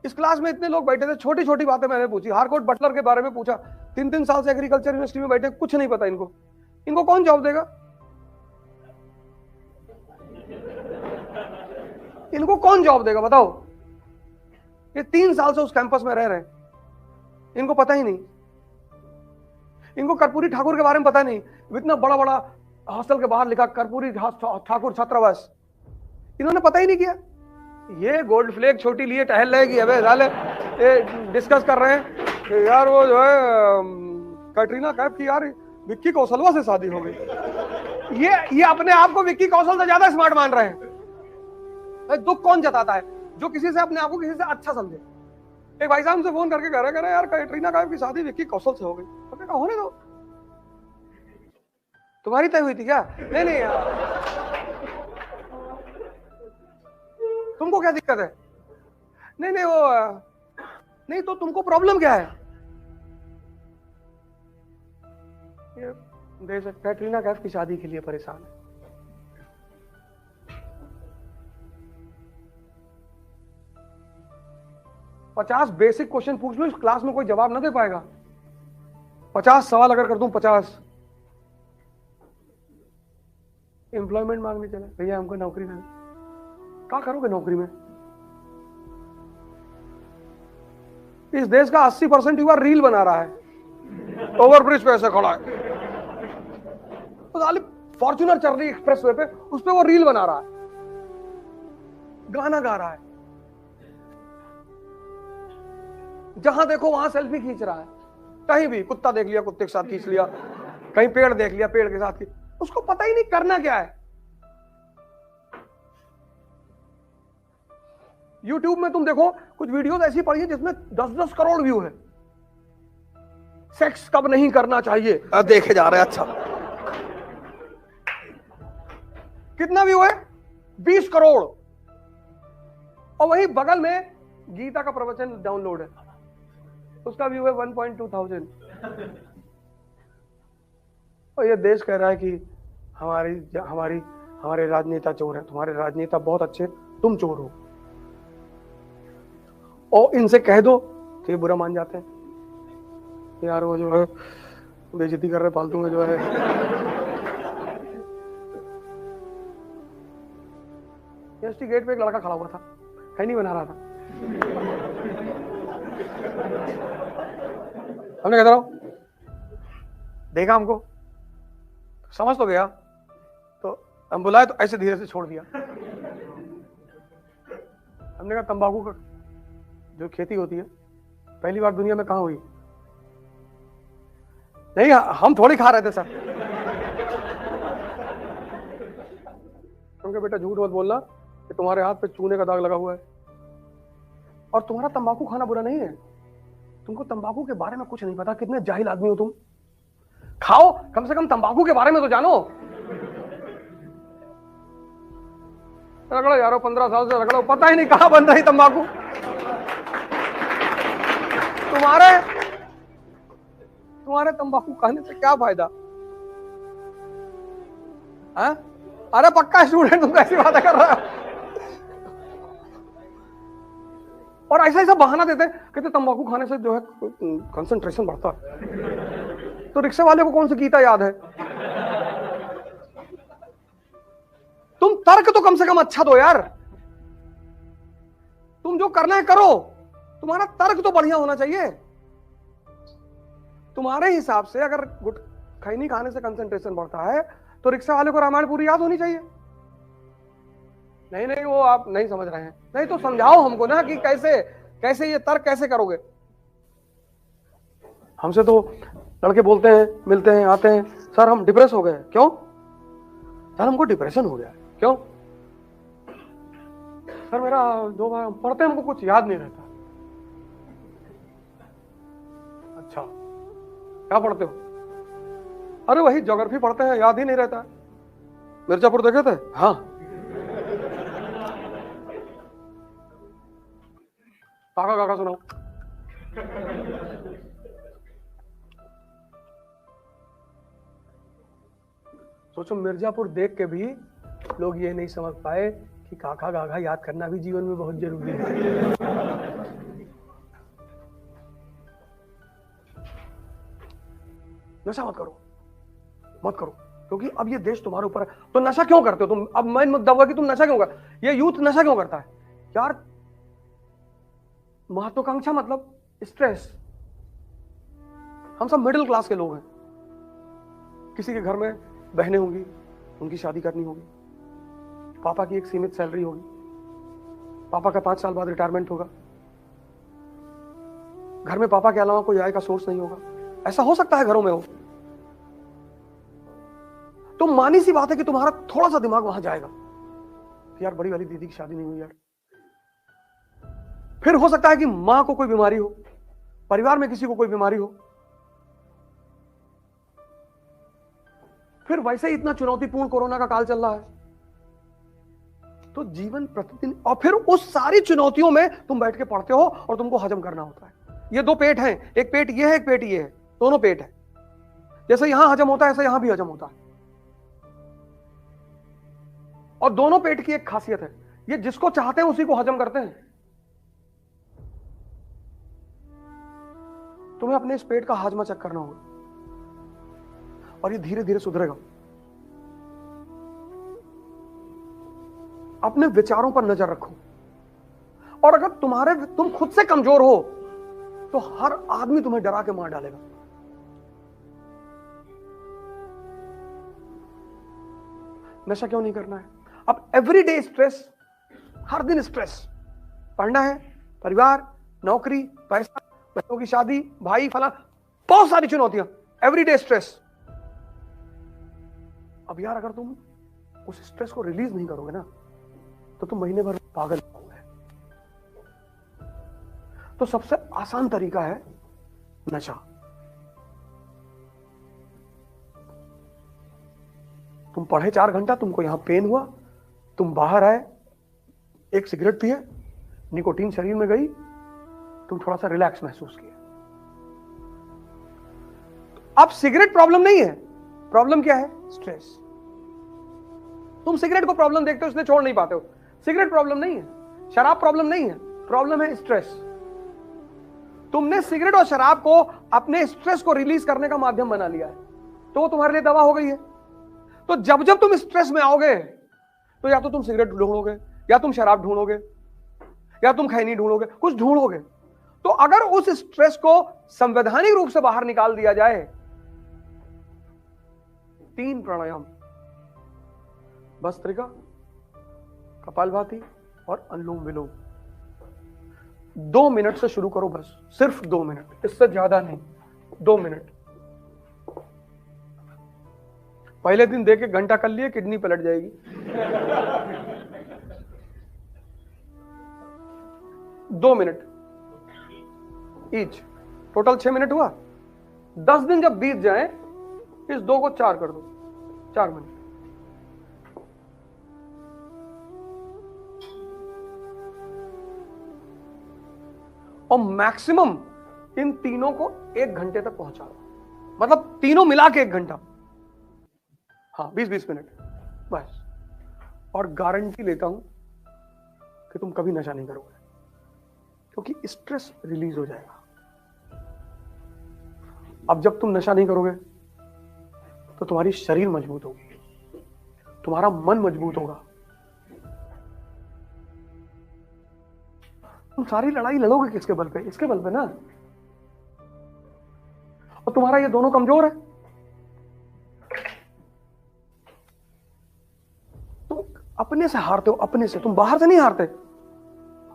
इस क्लास में इतने लोग बैठे थे, छोटी छोटी बातें मैंने पूछी, हार्कोर्ट बटलर के बारे में पूछा, 3-3 साल से एग्रीकल्चर यूनिवर्सिटी में बैठे, कुछ नहीं पता इनको। इनको कौन जॉब देगा? इनको कौन जॉब देगा बताओ? ये 3 साल से उस कैंपस में रह रहे हैं, इनको पता ही नहीं। इनको कर्पूरी ठाकुर के बारे में पता नहीं, इतना बड़ा बड़ा हॉस्टल के बाहर लिखा कर्पूरी ठाकुर छात्रावास, इन्होंने पता ही नहीं किया। ये गोल्ड फ्लेग छोटी लिए टहल रहे कि अबे साले ये डिस्कस कर रहे हैं कि यार वो जो है कैटरीना कैफ की यार विक्की कौशलवा से शादी हो गई। ये अपने आप को विक्की कौशल से ज्यादा स्मार्ट मान रहे हैं। दुख कौन जताता है? जो किसी से अपने आप को किसी से अच्छा समझे। एक भाई साहब से फोन करके कह रहे यार कैटरीना कैफ की शादी विक्की कौशल से हो गई। तो क्या होने दो, तुम्हारी तय हुई थी क्या? नहीं नहीं यार, तुमको क्या दिक्कत है? नहीं नहीं वो नहीं, तो तुमको प्रॉब्लम क्या है? ये देश कैटरीना कैफ की शादी के लिए परेशान है। पचास बेसिक क्वेश्चन पूछ लो, इस क्लास में कोई जवाब ना दे पाएगा। 50 सवाल अगर कर दूं, 50 एम्प्लॉयमेंट मांगने चले, भैया हमको नौकरी दे। क्या करोगे नौकरी में? इस देश का 80% युवा रील बना रहा है, ओवरब्रिज पे ऐसे खड़ा है, तो फॉर्च्यूनर चल रही है एक्सप्रेसवे पे, उस पे वो रील बना रहा है, गाना गा रहा है, जहां देखो वहां सेल्फी खींच रहा है। कहीं भी कुत्ता देख लिया, कुत्ते के साथ खींच लिया, कहीं पेड़ देख लिया, पेड़ के साथ खींच। उसको पता ही नहीं करना क्या है। YouTube में तुम देखो कुछ वीडियोस ऐसी पड़ी है जिसमें 10-10 करोड़ व्यू है। सेक्स कब नहीं करना चाहिए देखे जा रहे हैं। अच्छा, कितना व्यू है? 20 करोड़। और वही बगल में गीता का प्रवचन डाउनलोड है, उसका व्यू है 1.2 थाउजेंड। और ये देश कह रहा है कि हमारे राजनेता चोर हैं। तुम्हारे राजनेता बहुत अच्छे, तुम चोर हो। और इनसे कह दो तो ये बुरा मान जाते हैं, यार वो जो है बेइज्जती कर रहे फालतू में जो है। यूनिवर्सिटी गेट पे एक लड़का खड़ा हुआ था, है नहीं बना रहा था। हमने कहता रहा, देखा हमको, समझ तो गया, तो हम बुलाए तो ऐसे धीरे से छोड़ दिया। हमने कहा तंबाकू का जो खेती होती है पहली बार दुनिया में कहां हुई? नहीं, हम थोड़ी खा रहे थे सर। उनके बेटा झूठ मत बोलना कि तुम्हारे हाथ पे चूने का दाग लगा हुआ है। और तुम्हारा तंबाकू खाना बुरा नहीं है, तुमको तंबाकू के बारे में कुछ नहीं पता। कितने जाहिल आदमी हो तुम। खाओ, कम से कम तंबाकू के बारे में तो जानो। रगड़ो यारो, 15 साल से रगड़ो, पता ही नहीं कहां बन रही तंबाकू। तुम्हारे तंबाकू खाने से क्या फायदा? हाँ? अरे पक्का स्टूडेंट, तुम कैसी बातें कर रहे हो? और ऐसा ऐसा बहाना देते कहते तंबाकू खाने से जो है कंसंट्रेशन बढ़ता है। तो रिक्शा वाले को कौन सी गीता याद है? तुम तर्क तो कम से कम अच्छा दो यार। तुम जो करना है करो, तुम्हारा तर्क तो बढ़िया होना चाहिए। तुम्हारे हिसाब से अगर खैनी खाने से कंसंट्रेशन बढ़ता है तो रिक्शा वाले को रामायण पूरी याद होनी चाहिए। नहीं नहीं, वो आप नहीं समझ रहे हैं। नहीं तो समझाओ हमको ना कि कैसे ये तर्क कैसे करोगे। हमसे तो लड़के बोलते हैं, मिलते हैं, आते हैं, सर हम डिप्रेस हो गए। क्यों सर? हमको डिप्रेशन हो गया। क्यों सर? मेरा 2 बार पढ़ते हमको कुछ याद नहीं रहता। अच्छा, क्या पढ़ते हो? अरे वही ज्योग्राफी पढ़ते हैं, याद ही नहीं रहता। मिर्जापुर देखे थे? हाँ। काका काका सुनाओ। सोचो, मिर्जापुर देख के भी लोग ये नहीं समझ पाए कि काका काका याद करना भी जीवन में बहुत जरूरी है। नशा मत करो, मत करो, क्योंकि अब ये देश तुम्हारे ऊपर है। तो नशा क्यों करते हो तुम? अब मैं मुद्दा हुआ कि तुम नशा क्यों कर, ये यूथ नशा क्यों करता है यार? महत्वाकांक्षा मतलब स्ट्रेस। हम सब मिडिल क्लास के लोग हैं। किसी के घर में बहनें होंगी, उनकी शादी करनी होगी, पापा की एक सीमित सैलरी होगी, पापा का 5 साल बाद रिटायरमेंट होगा, घर में पापा के अलावा कोई आय का सोर्स नहीं होगा। ऐसा हो सकता है घरों में हो, तो मानी सी बात है कि तुम्हारा थोड़ा सा दिमाग वहां जाएगा कि यार बड़ी वाली दीदी की शादी नहीं हुई यार। फिर हो सकता है कि मां को कोई बीमारी हो, परिवार में किसी को कोई बीमारी हो, फिर वैसे ही इतना चुनौतीपूर्ण कोरोना का काल चल रहा है, तो जीवन प्रतिदिन, और फिर उस सारी चुनौतियों में तुम बैठ के पढ़ते हो और तुमको हजम करना होता है। ये दो पेट हैं, एक पेट ये है, एक पेट ये है, दोनों पेट है। जैसे यहां हजम होता है ऐसे यहां भी हजम होता है, और दोनों पेट की एक खासियत है, ये जिसको चाहते हैं उसी को हजम करते हैं। तुम्हें अपने इस पेट का हाजमा चेक करना होगा, और ये धीरे धीरे सुधरेगा। अपने विचारों पर नजर रखो, और अगर तुम खुद से कमजोर हो तो हर आदमी तुम्हें डरा के मार डालेगा। नशा क्यों नहीं करना है? अब एवरीडे स्ट्रेस, हर दिन स्ट्रेस, पढ़ना है, परिवार, नौकरी, पैसा, बच्चों की शादी, भाई फला, बहुत सारी चुनौतियां, एवरीडे स्ट्रेस। अब यार अगर तुम उस स्ट्रेस को रिलीज नहीं करोगे ना, तो तुम महीने भर पागल होगे। तो सबसे आसान तरीका है नशा। तुम पढ़े 4 घंटा, तुमको यहां पेन हुआ, तुम बाहर आए, एक सिगरेट पिए, निकोटीन शरीर में गई, तुम थोड़ा सा रिलैक्स महसूस किया। अब सिगरेट प्रॉब्लम नहीं है, प्रॉब्लम क्या है? स्ट्रेस। तुम सिगरेट को प्रॉब्लम देखते हो इसलिए छोड़ नहीं पाते हो। सिगरेट प्रॉब्लम नहीं है, शराब प्रॉब्लम नहीं है, प्रॉब्लम है स्ट्रेस। तुमने सिगरेट और शराब को अपने स्ट्रेस को रिलीज करने का माध्यम बना लिया है, तो वो तुम्हारे लिए दवा हो गई है। तो जब जब तुम स्ट्रेस में आओगे, तो या तो तुम सिगरेट ढूंढोगे, या तुम शराब ढूंढोगे, या तुम खैनी ढूंढोगे, कुछ ढूंढोगे। तो अगर उस स्ट्रेस को संवैधानिक रूप से बाहर निकाल दिया जाए, 3 प्राणायाम, भस्त्रिका, कपालभाति और अनुलोम विलोम, 2 मिनट से शुरू करो, बस सिर्फ 2 मिनट, इससे ज्यादा नहीं, 2 मिनट। पहले दिन देके घंटा कर लिए, किडनी पलट जाएगी। 2 मिनट ईच, टोटल 6 मिनट हुआ। 10 दिन जब बीत जाए, इस 2 को 4 कर दो, 4 मिनट। और मैक्सिमम इन तीनों को 1 घंटे तक पहुंचा दो, मतलब तीनों मिला के 1 घंटा, हाँ 20-20 मिनट बस। और गारंटी लेता हूं कि तुम कभी नशा नहीं करोगे, क्योंकि स्ट्रेस रिलीज हो जाएगा। अब जब तुम नशा नहीं करोगे तो तुम्हारी शरीर मजबूत होगी, तुम्हारा मन मजबूत होगा। तुम सारी लड़ाई लड़ोगे किसके बल पे? इसके बल पे ना। और तुम्हारा ये दोनों कमजोर है। तुम अपने से हारते हो, अपने से, तुम बाहर से नहीं हारते।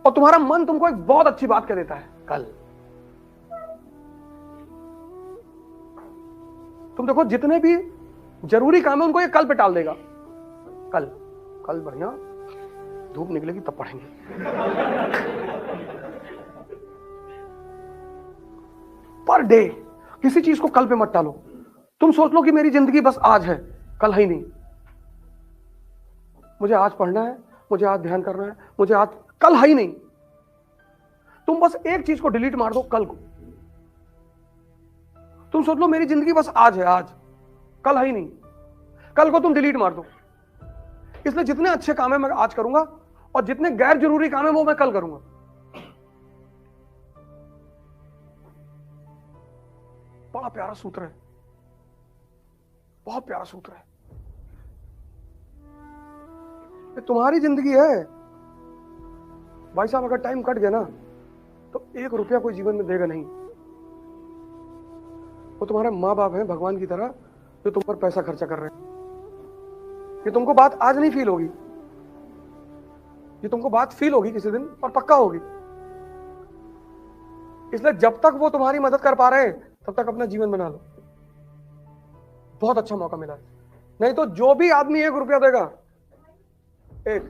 और तुम्हारा मन तुमको एक बहुत अच्छी बात कह देता है, कल। तुम देखो जितने भी जरूरी काम है उनको ये कल पे टाल देगा। कल, कल बढ़िया धूप निकलेगी तब पढ़ेंगे। पर डे किसी चीज को कल पे मत टालो। तुम सोच लो कि मेरी जिंदगी बस आज है, कल है ही नहीं। मुझे आज पढ़ना है, मुझे आज ध्यान करना है, मुझे आज, कल है ही नहीं। तुम बस एक चीज को डिलीट मार दो, कल को। तुम सोच लो मेरी जिंदगी बस आज है, आज, कल है ही नहीं। कल को तुम डिलीट मार दो। इसलिए जितने अच्छे काम है मैं आज करूंगा, और जितने गैर जरूरी काम है वो मैं कल करूंगा। बड़ा प्यारा सूत्र है। बहुत प्यारा सूत्र है। ये तुम्हारी जिंदगी है भाई साहब। अगर टाइम कट गया ना तो 1 रुपया कोई जीवन में देगा नहीं। वो तुम्हारे माँ बाप हैं भगवान की तरह, जो तुम पर पैसा खर्चा कर रहे हैं। ये तुमको बात आज नहीं फील होगी, ये तुमको बात फील होगी किसी दिन, और पक्का होगी। इसलिए जब तक वो तुम्हारी मदद कर पा रहे हैं तब तक अपना जीवन बना लो। बहुत अच्छा मौका मिला है। नहीं तो जो भी आदमी 1 रुपया देगा, एक,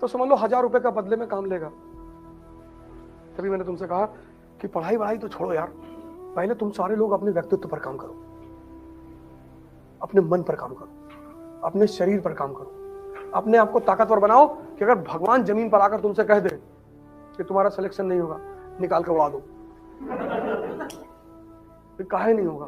तो समझ लो 1000 रुपए का बदले में काम लेगा। तभी मैंने तुमसे कहा कि पढ़ाई वढ़ाई तो छोड़ो यार, पहले तुम सारे लोग अपने व्यक्तित्व पर काम करो, अपने मन पर काम करो, अपने शरीर पर काम करो, अपने आप को ताकतवर बनाओ कि अगर भगवान जमीन पर आकर तुमसे कह दे कि तुम्हारा सिलेक्शन नहीं होगा, निकाल कर उड़ा दो, काहे नहीं होगा।